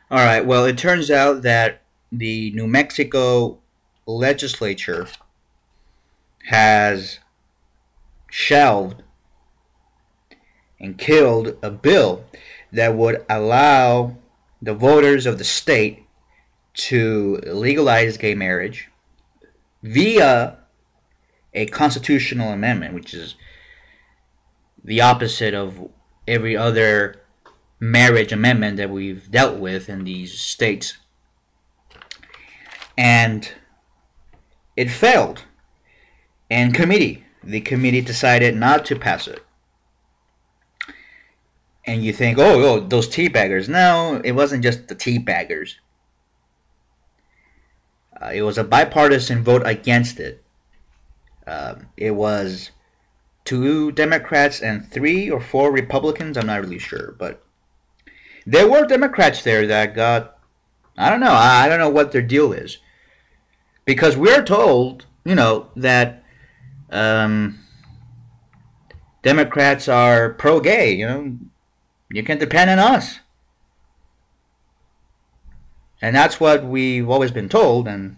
All right. Well, it turns out that the New Mexico legislature has shelved and killed a bill that would allow the voters of the state to legalize gay marriage via a constitutional amendment, which is the opposite of every other marriage amendment that we've dealt with in these states. And it failed in committee. The committee decided not to pass it. And you think, oh, those teabaggers. No, it wasn't just the teabaggers. It was a bipartisan vote against it. It was 2 Democrats and 3 or 4 Republicans. I'm not really sure, but there were Democrats there that got. I don't know. I don't know what their deal is, because we're told, that Democrats are pro-gay. You can depend on us, and that's what we've always been told. And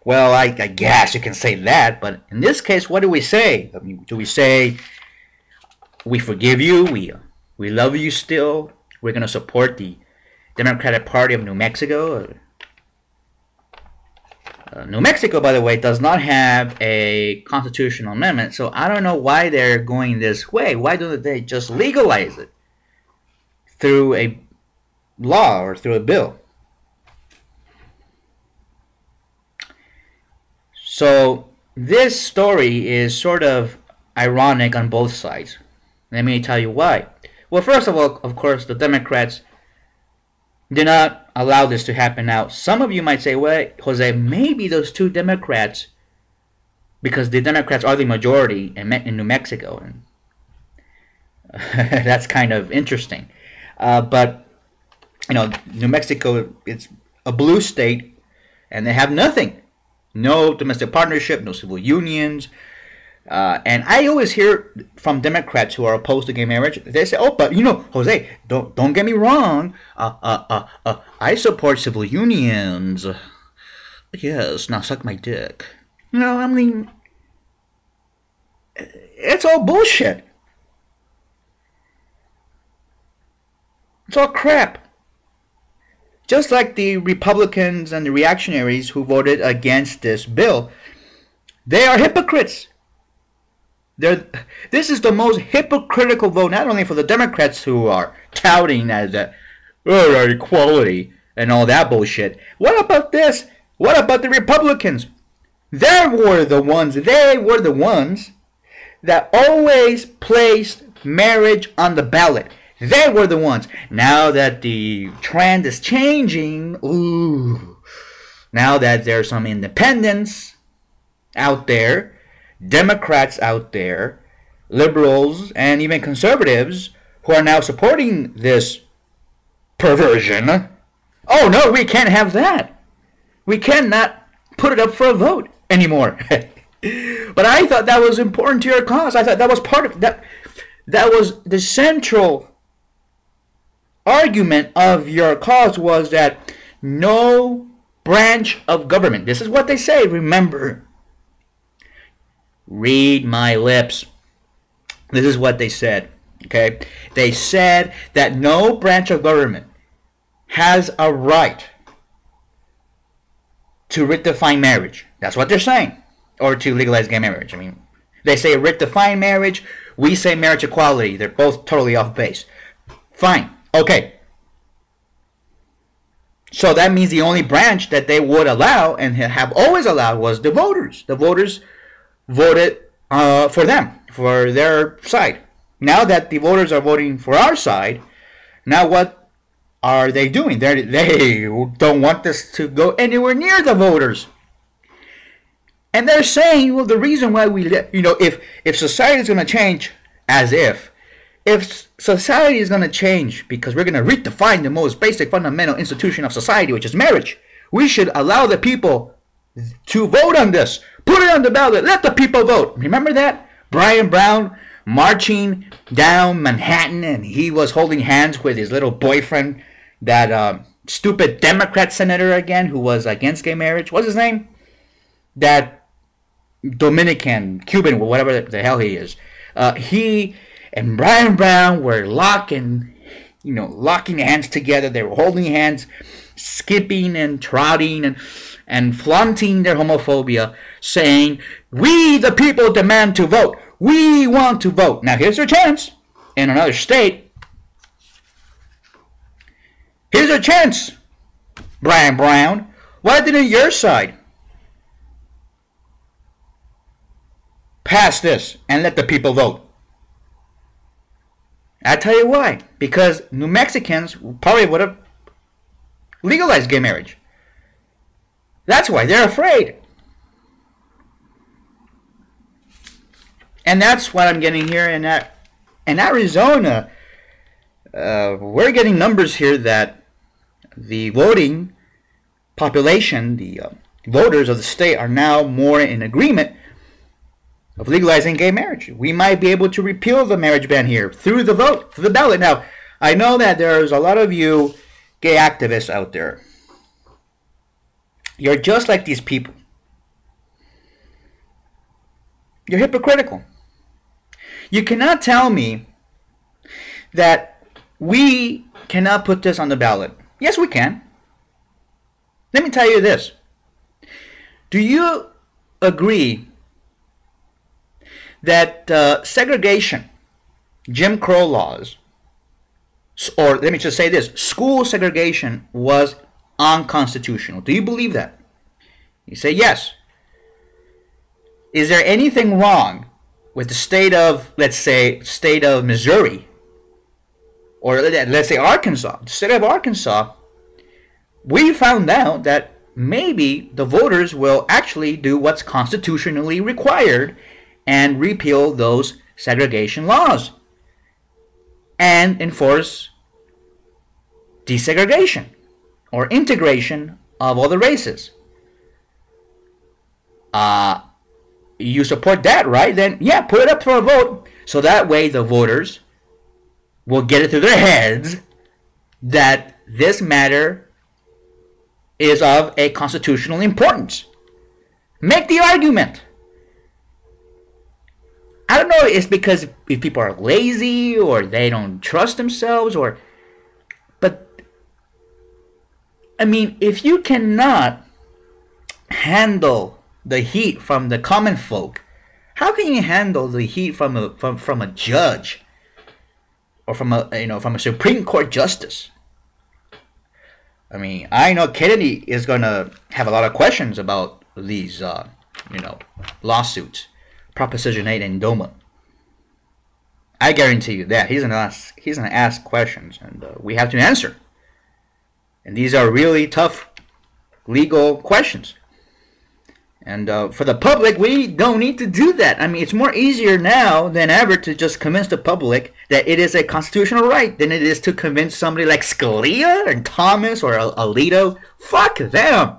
well, I guess you can say that, but in this case, what do we say? I mean, do we say we forgive you, we love you still, we're going to support the Democratic Party of New Mexico? New Mexico, by the way, does not have a constitutional amendment, so I don't know why they're going this way. Why don't they just legalize it through a law or through a bill? So this story is sort of ironic on both sides. Let me tell you why. Well, first of all, of course, the Democrats did not allow this to happen. Now, some of you might say, well, Jose, maybe those 2 Democrats, because the Democrats are the majority in New Mexico, and that's kind of interesting. But, New Mexico, it's a blue state, and they have nothing. No domestic partnership, no civil unions. And I always hear from Democrats who are opposed to gay marriage, they say, oh, but, Jose, don't get me wrong. I support civil unions. Yes, now suck my dick. I mean, it's all bullshit. It's all crap. Just like the Republicans and the reactionaries who voted against this bill, they are hypocrites. This is the most hypocritical vote, not only for the Democrats who are touting as equality and all that bullshit. What about this? What about the Republicans? They were the ones that always placed marriage on the ballot. They were the ones. Now that the trend is changing, now that there's some independents out there, Democrats out there, liberals, and even conservatives who are now supporting this perversion. Oh no, we can't have that. We cannot put it up for a vote anymore. But I thought that was important to your cause. I thought that was part of that. That was the central argument of your cause, was that no branch of government. This is what they say. Remember. Read my lips. This is what they said. Okay? They said that no branch of government has a right to redefine marriage. That's what they're saying. Or to legalize gay marriage. I mean, they say redefine marriage. We say marriage equality. They're both totally off base. Fine. Okay. So that means the only branch that they would allow and have always allowed was the voters. The voters voted for them, for their side. Now that the voters are voting for our side, now what are they doing? They don't want this to go anywhere near the voters. And they're saying, well, the reason why if society is going to change, as if society is going to change because we're going to redefine the most basic fundamental institution of society, which is marriage, we should allow the people to vote on this. Put it on the ballot. Let the people vote. Remember that? Brian Brown marching down Manhattan, and he was holding hands with his little boyfriend, that stupid Democrat senator again who was against gay marriage. What's his name? That Dominican, Cuban, whatever the hell he is. He and Brian Brown were locking hands together. They were holding hands, skipping and trotting and flaunting their homophobia, saying, "We the people demand to vote. We want to vote." Now here's their chance in another state. Here's their chance, Brian Brown. Why didn't your side pass this and let the people vote? I tell you why. Because New Mexicans probably would have legalized gay marriage. That's why they're afraid. And that's what I'm getting here in Arizona. We're getting numbers here that the voting population, the voters of the state, are now more in agreement of legalizing gay marriage. We might be able to repeal the marriage ban here through the vote, through the ballot. Now, I know that there's a lot of you gay activists out there. You're just like these people. You're hypocritical. You cannot tell me that we cannot put this on the ballot. Yes, we can. Let me tell you this. Do you agree that segregation, Jim Crow laws, or let me just say this, school segregation was unconstitutional? Do you believe that? You say yes. Is there anything wrong with the state of, let's say, state of Missouri, or let's say Arkansas, the state of Arkansas? We found out that maybe the voters will actually do what's constitutionally required and repeal those segregation laws and enforce desegregation or integration of all the races. You support that, right? Then, yeah, put it up for a vote. So that way the voters will get it through their heads that this matter is of a constitutional importance. Make the argument. I don't know, it's because if people are lazy or they don't trust themselves, but I mean, if you cannot handle the heat from the common folk, how can you handle the heat from a judge or from a Supreme Court justice? I mean, I know Kennedy is gonna have a lot of questions about these lawsuits, Proposition 8 and DOMA. I guarantee you that he's gonna ask questions, and we have to answer. And these are really tough legal questions. And for the public, we don't need to do that. I mean, it's more easier now than ever to just convince the public that it is a constitutional right than it is to convince somebody like Scalia or Thomas or Alito. Fuck them.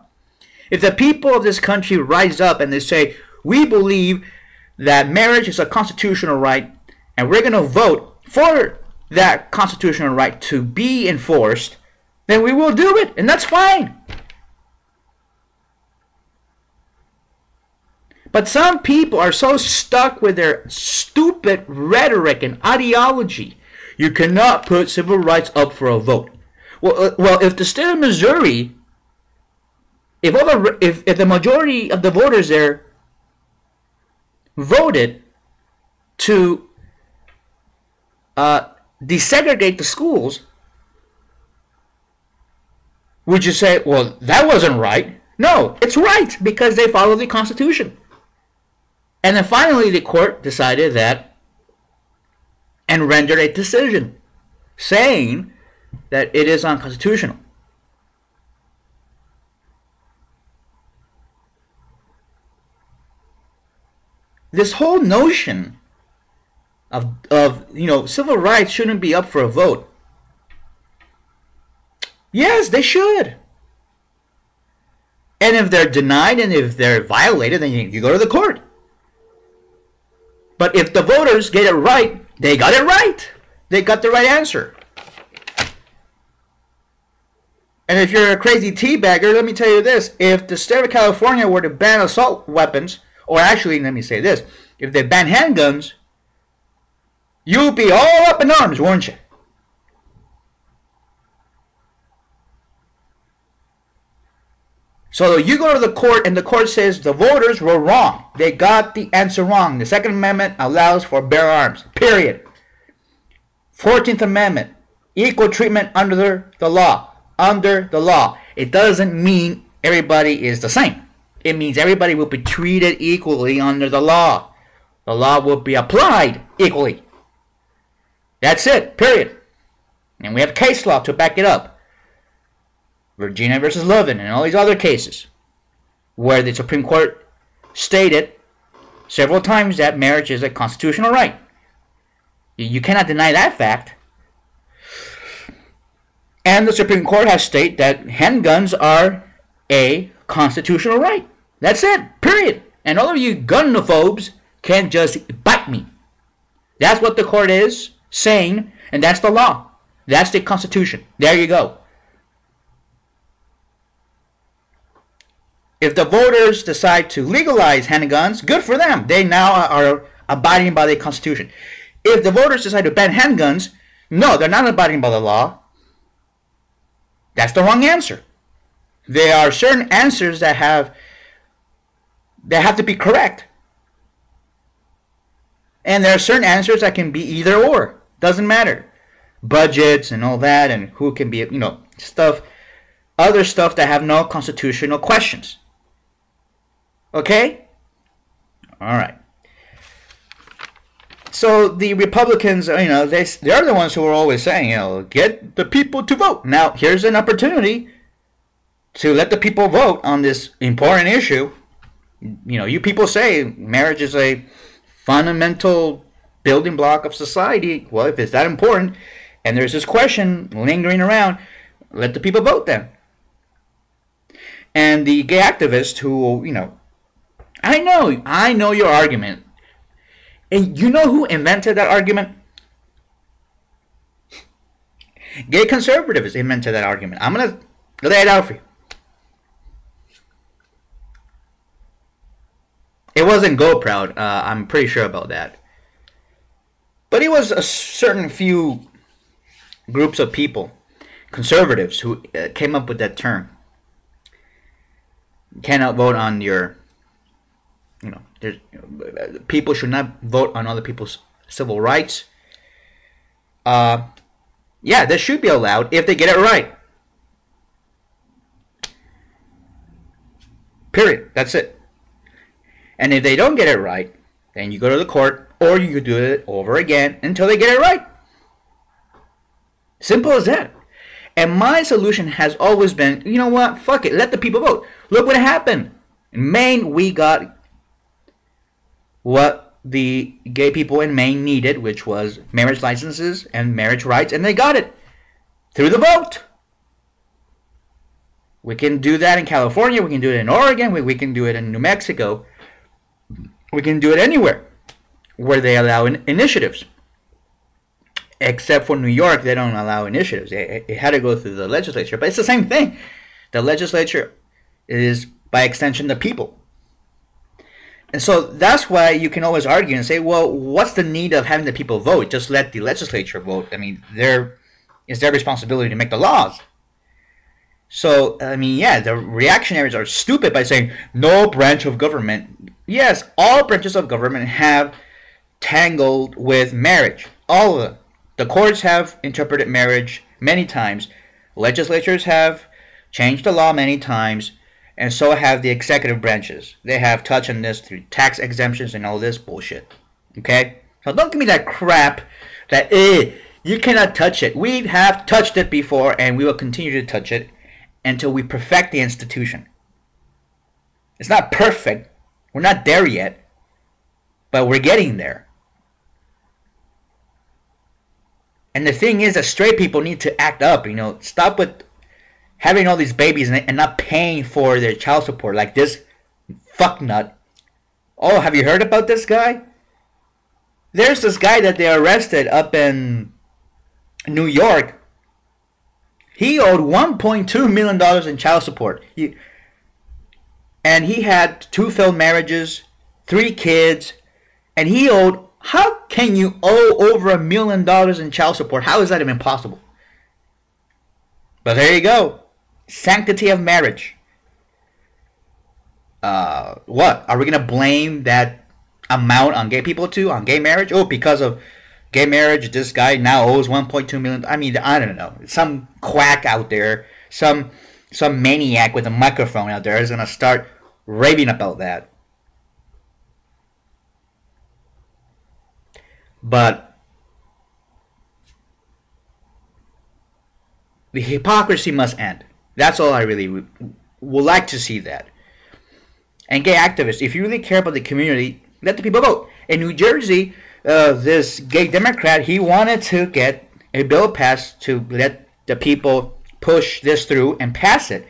If the people of this country rise up and they say, we believe that marriage is a constitutional right and we're going to vote for that constitutional right to be enforced, then we will do it, and that's fine. But some people are so stuck with their stupid rhetoric and ideology. You cannot put civil rights up for a vote. Well, if the state of Missouri, if the majority of the voters there voted to desegregate the schools, would you say, well, that wasn't right? No, it's right because they follow the Constitution. And then finally the court decided that and rendered a decision saying that it is unconstitutional. This whole notion of civil rights shouldn't be up for a vote. Yes, they should. And if they're denied and if they're violated, then you go to the court. But if the voters get it right, they got it right. They got the right answer. And if you're a crazy teabagger, let me tell you this. If the state of California were to ban assault weapons, or actually, let me say this. If they ban handguns, you'd be all up in arms, wouldn't you? So you go to the court and the court says the voters were wrong. They got the answer wrong. The Second Amendment allows for bear arms, period. 14th Amendment, equal treatment under the law. Under the law. It doesn't mean everybody is the same. It means everybody will be treated equally under the law. The law will be applied equally. That's it, period. And we have case law to back it up. Virginia versus Levin and all these other cases where the Supreme Court stated several times that marriage is a constitutional right. You cannot deny that fact. And the Supreme Court has stated that handguns are a constitutional right. That's it, period. And all of you gun-ophobes can just bite me. That's what the court is saying, and that's the law. That's the Constitution. There you go. If the voters decide to legalize handguns, good for them. They now are abiding by the Constitution. If the voters decide to ban handguns, no, they're not abiding by the law. That's the wrong answer. There are certain answers that have to be correct. And there are certain answers that can be either or. Doesn't matter. Budgets and all that, and who can be, stuff, other stuff that have no constitutional questions. Okay? Alright. So the Republicans, they're the ones who are always saying, get the people to vote. Now, here's an opportunity to let the people vote on this important issue. You people say marriage is a fundamental building block of society. Well, if it's that important, and there's this question lingering around, let the people vote then. And the gay activist who, I know your argument. And you know who invented that argument? Gay conservatives invented that argument. I'm going to lay it out for you. It wasn't Go Proud. I'm pretty sure about that. But it was a certain few groups of people, conservatives, who came up with that term. You cannot vote on your, people should not vote on other people's civil rights. This should be allowed if they get it right. Period. That's it. And if they don't get it right, then you go to the court, or you could do it over again until they get it right. Simple as that. And my solution has always been, you know what, fuck it, let the people vote. Look what happened. In Maine, we got what the gay people in Maine needed, which was marriage licenses and marriage rights, and they got it through the vote. We can do that in California, we can do it in Oregon, we can do it in New Mexico. We can do it anywhere where they allow initiatives. Except for New York, they don't allow initiatives. It had to go through the legislature. But it's the same thing. The legislature is, by extension, the people. And so that's why you can always argue and say, well, what's the need of having the people vote? Just let the legislature vote. I mean, it's their responsibility to make the laws. So, the reactionaries are stupid by saying no branch of government. Yes, all branches of government have tangled with marriage. All of them. The courts have interpreted marriage many times. Legislatures have changed the law many times. And so have the executive branches. They have touched on this through tax exemptions and all this bullshit. Okay? So don't give me that crap that, you cannot touch it. We have touched it before, and we will continue to touch it until we perfect the institution. It's not perfect. We're not there yet. But we're getting there. And the thing is that straight people need to act up. Stop with having all these babies and not paying for their child support like this fucknut. Oh, have you heard about this guy? There's this guy that they arrested up in New York. He owed $1.2 million in child support. And he had 2 failed marriages, 3 kids, and he owed. How can you owe over $1 million in child support? How is that even possible? But there you go. Sanctity of marriage. What? Are we going to blame that amount on gay people too? On gay marriage? Oh, because of gay marriage, this guy now owes 1.2 million. I mean, I don't know. Some quack out there, some maniac with a microphone out there is going to start raving about that. But the hypocrisy must end. That's all I really would like to see that. And gay activists, if you really care about the community, let the people vote. In New Jersey, this gay Democrat, he wanted to get a bill passed to let the people push this through and pass it.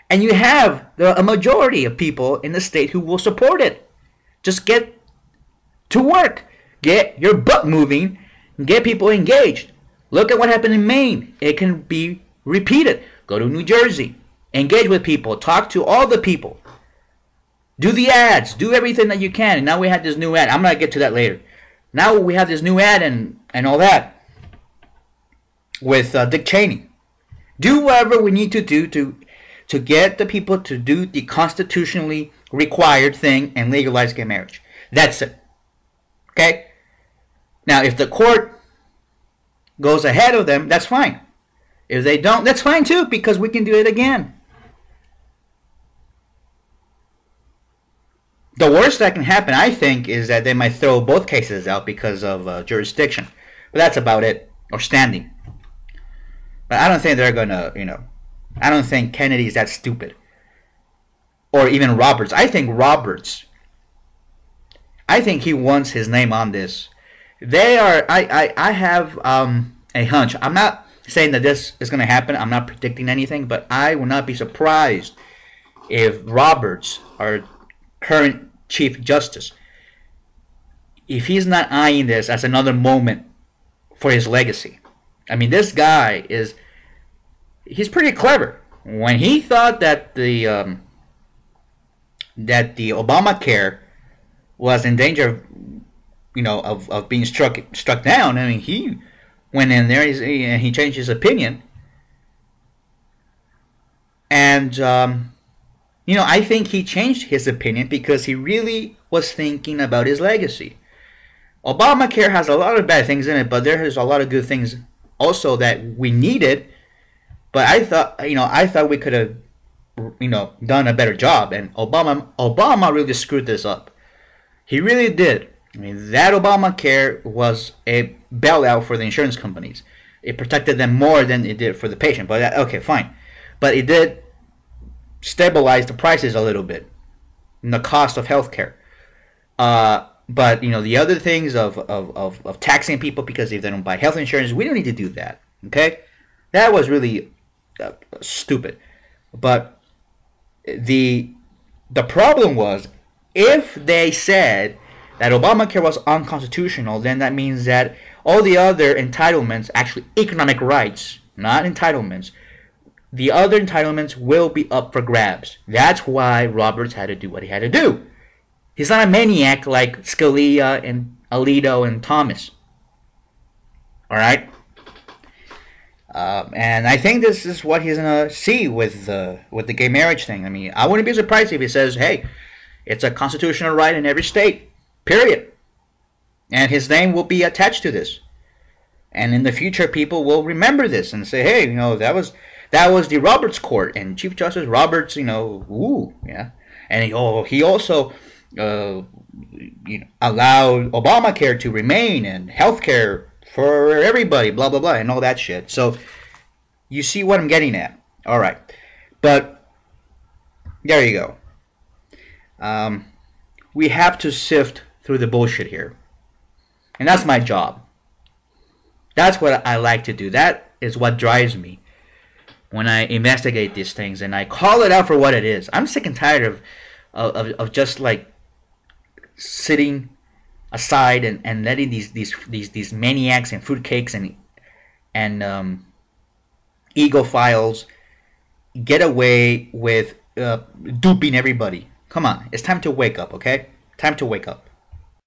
And you have a majority of people in the state who will support it. Just get to work. Get your butt moving and get people engaged. Look at what happened in Maine. It can be repeated. Go to New Jersey. Engage with people. Talk to all the people. Do the ads. Do everything that you can. And now we have this new ad. I'm going to get to that later. Now we have this new ad and all that with Dick Cheney. Do whatever we need to do to get the people to do the constitutionally required thing and legalize gay marriage. That's it. Okay? Now, if the court goes ahead of them, that's fine. If they don't, that's fine too, because we can do it again. The worst that can happen, I think, is that they might throw both cases out because of jurisdiction. But that's about it. Or standing. But I don't think they're going to, I don't think Kennedy's that stupid. Or even Roberts. I think he wants his name on this. They are, I have a hunch. I'm not saying that this is going to happen. I'm not predicting anything. But I will not be surprised if Roberts, our current Chief Justice, if he's not eyeing this as another moment for his legacy. I mean, this guy he's pretty clever. When he thought that the Obamacare was in danger, of being struck down, I mean, he went in there and he changed his opinion. And, I think he changed his opinion because he really was thinking about his legacy. Obamacare has a lot of bad things in it, but there is a lot of good things also that we needed. But I thought we could have, done a better job. And Obama really screwed this up. He really did. I mean, that Obamacare was a bailout for the insurance companies. It protected them more than it did for the patient. But okay, fine. But it did stabilize the prices a little bit, and the cost of healthcare. But the other things of taxing people because if they don't buy health insurance, we don't need to do that. Okay, that was really stupid. But the problem was, if they said that Obamacare was unconstitutional, then that means that all the other entitlements, actually economic rights, not entitlements, the other entitlements will be up for grabs. That's why Roberts had to do what he had to do. He's not a maniac like Scalia and Alito and Thomas. All right? And I think this is what he's going to see with the gay marriage thing. I mean, I wouldn't be surprised if he says, hey, it's a constitutional right in every state, period. And his name will be attached to this. And in the future, people will remember this and say, hey, that was the Roberts Court, and Chief Justice Roberts, ooh, yeah. And he also allowed Obamacare to remain and healthcare for everybody, blah, blah, blah, and all that shit. So you see what I'm getting at. All right. But there you go. We have to sift through the bullshit here. And that's my job. That's what I like to do. That is what drives me when I investigate these things and I call it out for what it is. I'm sick and tired of just like sitting aside and letting these maniacs and fruitcakes and egophiles get away with duping everybody. Come on, it's time to wake up, okay? Time to wake up.